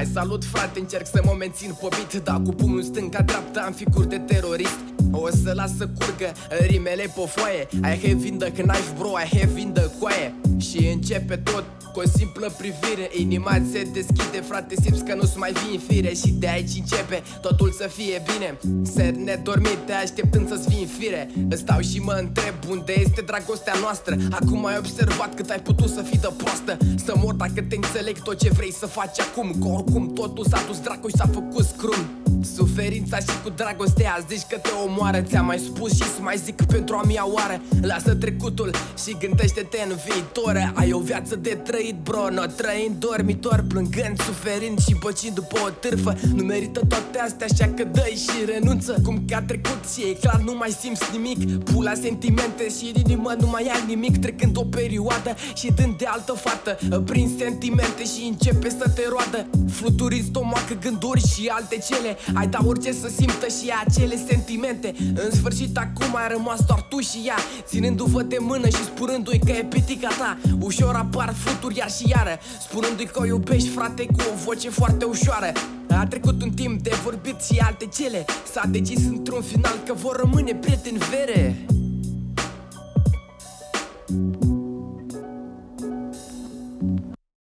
Hai salut frate, încerc să mă mențin pobit, dar cu pumnul stânga-dreapta am figuri de terorist. O să las să curgă rimele pe foaie. I have in the knife bro, I have in the coaie. Și începe tot cu o simplă privire. Inima se deschide frate, simți că nu-ți mai vii în fire. Și de aici începe totul să fie bine. Ser nedormite așteptând să-ți vii în fire. Stau și mă întreb unde este dragostea noastră. Acum ai observat cât ai putut să fii de proastă. Să mor dacă te înțeleg tot ce vrei să faci acum. Că oricum totul s-a dus dracu și s-a făcut scrum. Suferința și cu dragostea zici că te omoară. Ți-am mai spus și-ți mai zic pentru a mia oară. Lasă trecutul și gândește-te în viitor. Ai o viață de trăit bro, n-o trăi în dormitor. Plângând, suferind și băcind după o târfă. Nu merită toate astea, așa că dă-i și renunță. Cum că a trecut și e clar nu mai simți nimic. Pula sentimente și în inimă nu mai ai nimic. Trecând o perioadă și dând de altă fată. Prin sentimente și începe să te roadă. Fluturi în stomac, gânduri și alte cele. Ai da orice să simtă și acele sentimente. În sfârșit acum ai rămas doar tu și ea, ținându-vă de mână și spunându-i că e pitica ta. Ușor apar fluturi iar și iară, spunându-i că o iubești frate cu o voce foarte ușoară. A trecut un timp de vorbit și alte cele. S-a decis într-un final că vor rămâne prieteni vere.